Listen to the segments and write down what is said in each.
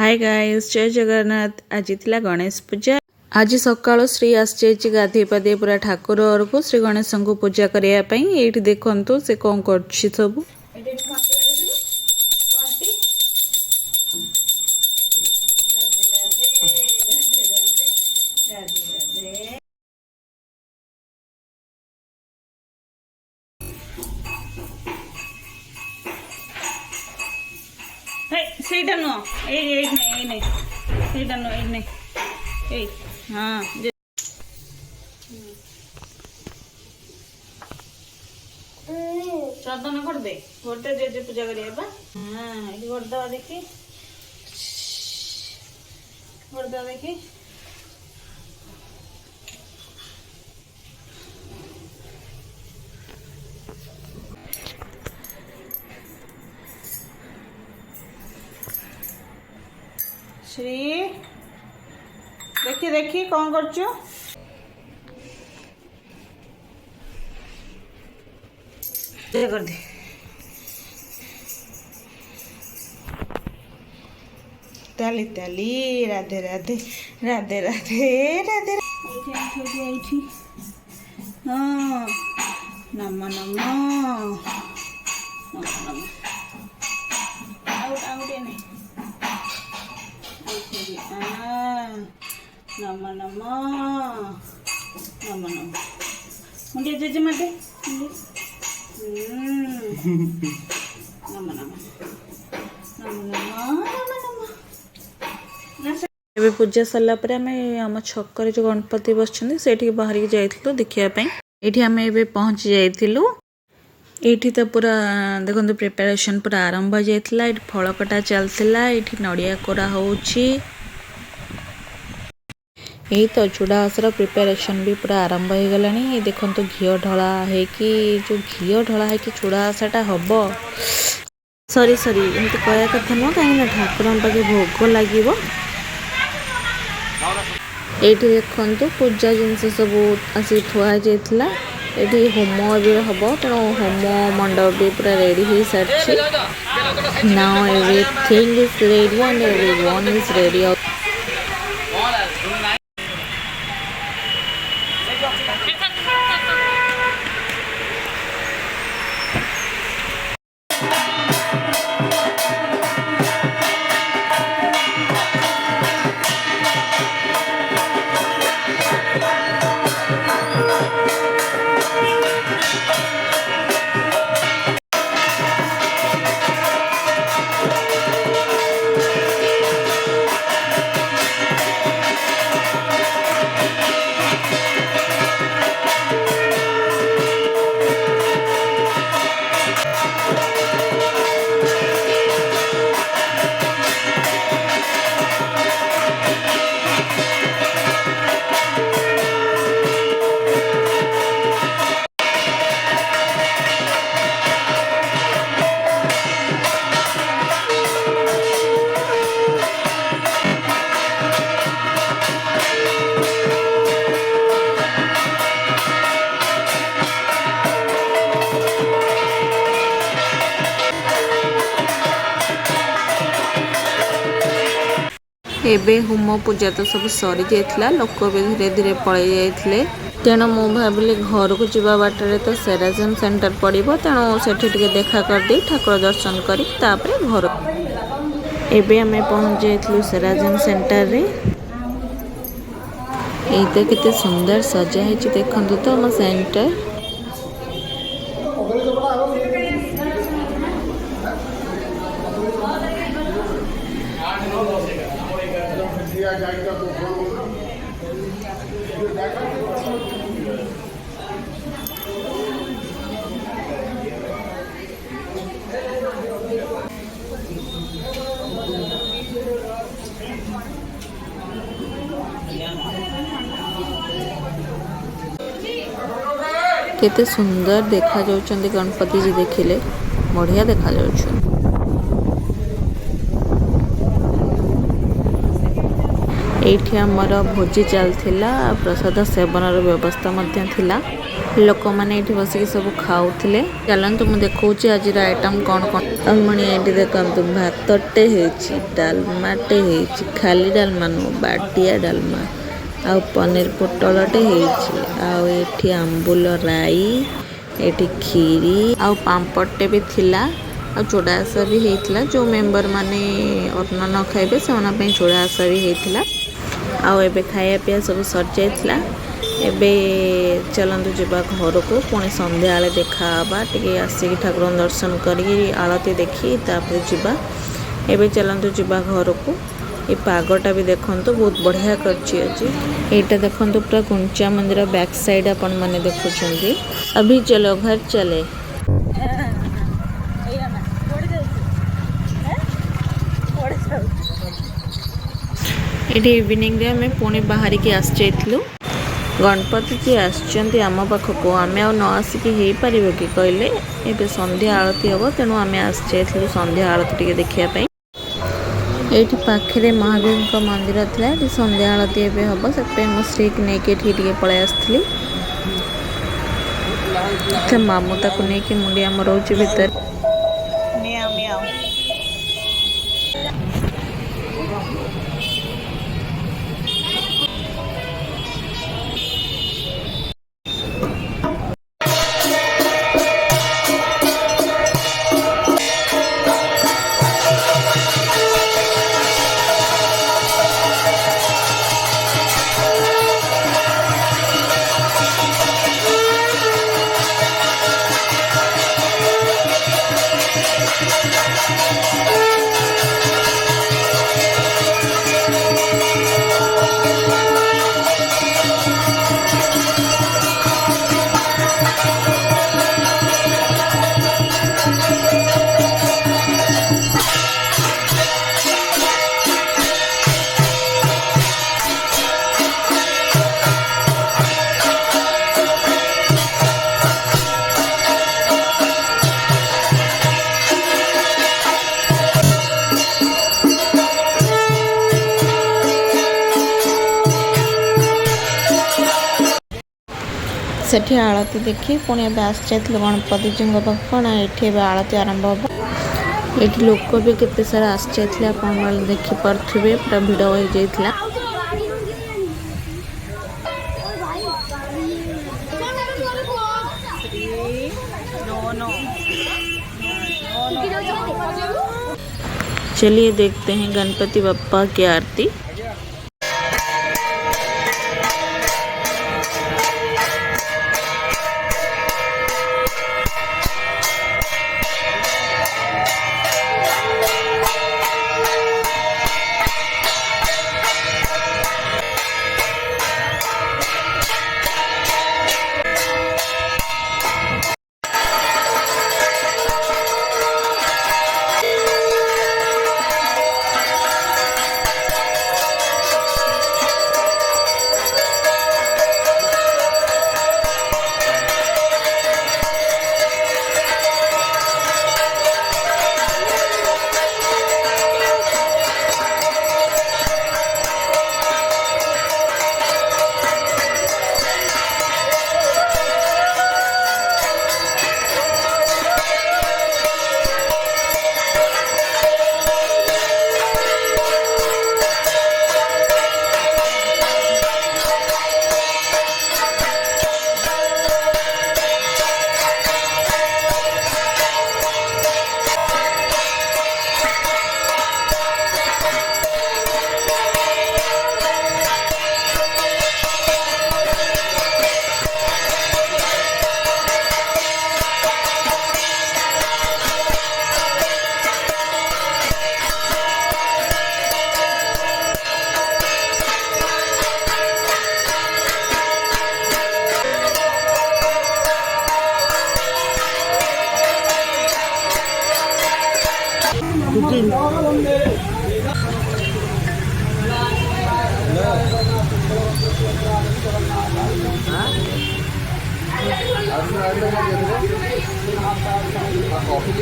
Hi guys, जय जगन्नाथ। आज थिला गणेश पूजा। आज सकाळ श्री आसी गाधे पाधे पूरा ठाकुर घर को श्री गणेश को पूजा करने ये देखु से कौन कर सब। ସେଇଟା ନୁହଁ ସେଇଟା ନୁହଁ ଏଇ ହଁ ଚନ୍ଦନ କରିଦେ ଗୋଟେ ଜେଜେ ପୂଜା କରିବା ହଁ ଏଠି କରିଦେବା ଦେଖି କରିଦେବା ଦେଖି श्री देखी देखी कौन कर दे ताली ताली राधे राधे राधे राधे राधे हाँ नम नम नम नम नम नम मुझे जेजे मत नम नम नम पूजा सरला आम छक जो गणपति बस से बाहर जाइलु देखापी ये आम ए पहुँची जाइलु ये तो पूरा देखो प्रिपेरेशन पूरा आरंभ हो जाता ये फल कटा चलता ये नड़िया कोरा होची यही तो चूड़ासर प्रिपेरेशन भी पूरा आरंभ हो गला देखो तो घी ढला है कि जो घी ढला है कि चूड़ासाटा हम सरी सरी एमती कह कथा नुह कहीं ठाकुर पाखे भोग लगे ये देखु पूजा जिनस सब आसिक थुआ जाता ये होम भी हम तेणु होम मंडप भी पूरा रेडी हो सारी now everything is ready and everyone is ready एबे होम पूजा तो सब सरी जाइथिला लोक भी धीरे धीरे पळै जाइथिले तेणु मु भाविली घर को जीवा बाटर तो सेराजन सेंटर पड़ो तेणु से देखा कर दे ठाकुर दर्शन करी तापरे घर एबे आमे पहुंच जाइथिलु सेराजन सेंटर रे एई तो केते सुंदर सजा है देखंतु तो हम सेंटर केते सुंदर देखा जाउछन्ती गणपति जी देखिले बढ़िया देखा जाउछन एठी हमर भोजी चलथिला प्रसाद सेवनर व्यवस्था मध्य थिला लोक माने एठी बसिक सब खाउथिले चलंतु मु देखौची आज आइटम कोन कोन अमणी एठी देखंतु भातटे हेची डालमाटे हेची खाली डालमा नो बाटिया डालमा आ पनीर पोटलटे हेची आ एठी आंबुल राई एठी खीरी आ पांपड़टे भी थिला आ चोडासा भी हेतला जो मेंबर माने अन्न न खाइबे सेना पे चोडासा भी हेतला आ एबे खाया पिया सब सर जाइतला एबे चलंतु जबा घर को पुणी संध्या आले देखा बा टिके आसिक ठाकुर दर्शन करी आरती देखी तापर जिबा एबे चलंतु जिबा घर को ये पागटा भी देखंतु बहुत बढ़िया करछि अछि एटा देखंतु पूरा गुंचा मंदिर बैक साइड अपन माने देखुछंती अभी चलो घर चले एटी इवनिंग रे हमें पुणे बाहर के आस जाइतलु गणपति जी आछंती आम पाखक आम आ न आसिक हो पार कि कहले एबे संध्या आरती हम तेणु आम आस जाइतलु संध्या आरती टिके देखिया पई एठी पाखरे महादेव मंदिर था संध्या आरती एबे हम से मो स्त्री की नहीं टिके पळै आसथली मामू ताको नहीं कि मुंडिया मोर रोच भीतर सेठी आरती देखी पुणी आस जाइल गणपति जी पाखन ये आरती आरंभ हम ये लोक भी केते सारा आस जाइए आप देखिपे पूरा भिड़ हो जाइए चलिए देखते हैं गणपति बप्पा की आरती। कॉफी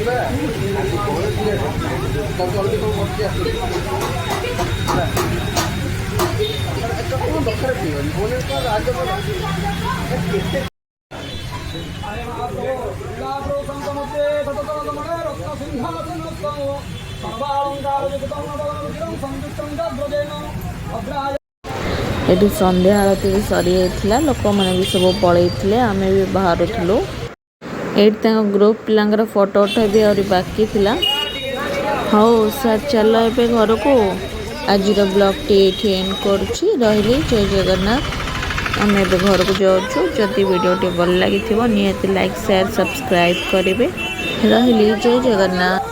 ଏଠି ସନ୍ଧ୍ୟା ଆଳତି ବି ସରି ଯାଇଥିଲା ଲୋକମାନେ ବି ସବୁ ପଳେଇଥିଲେ ଆମେ ବି ବାହାରୁଥିଲୁ ଏଇଠି ତାଙ୍କ ଗ୍ରୁପ ପିଲାଙ୍କର ଫଟୋ ଉଠାଇବି ଆହୁରି ବାକି ଥିଲା ହଉ ସାର୍ ଚାଲ ଏବେ ଘରକୁ ଆଜିର ବ୍ଲଗଟି ଏଇଠି ଏଣ୍ଡ କରୁଛି ରହିଲି ଜୟ ଜଗନ୍ନାଥ ଆମେ ଏବେ ଘରକୁ ଯାଉଛୁ ଯଦି ଭିଡ଼ିଓଟି ଭଲ ଲାଗିଥିବ ନିହାତି ଲାଇକ୍ ସେୟାର ସବସ୍କ୍ରାଇବ୍ କରିବେ ରହିଲି ଜୟ ଜଗନ୍ନାଥ।